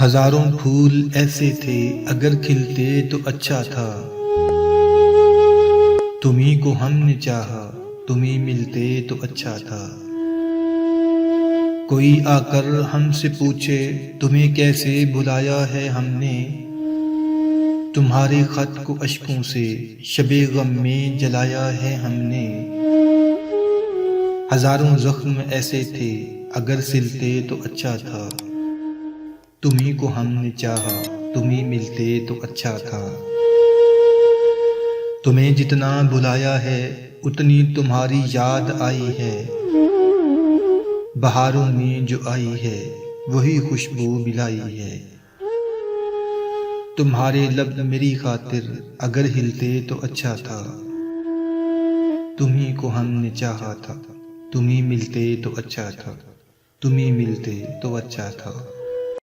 ہزاروں پھول ایسے تھے اگر کھلتے تو اچھا تھا، تمہیں کو ہم نے چاہا، تمہیں ملتے تو اچھا تھا۔ کوئی آ کر ہم سے پوچھے تمہیں کیسے بھلایا ہے ہم نے، تمہارے خط کو اشکوں سے شب غم میں جلایا ہے ہم نے۔ ہزاروں زخم ایسے تھے اگر سلتے تو اچھا تھا، تمہیں کو ہم نے چاہا، تمہیں ملتے تو اچھا تھا۔ تمہیں جتنا بھلایا ہے اتنی تمہاری یاد آئی ہے، بہاروں میں جو آئی ہے وہی خوشبو ملائی ہے۔ تمہارے لب میری خاطر اگر ہلتے تو اچھا تھا، تمہیں کو ہم نے چاہا تھا، تمہیں ملتے تو اچھا تھا، تمہیں ملتے تو اچھا تھا۔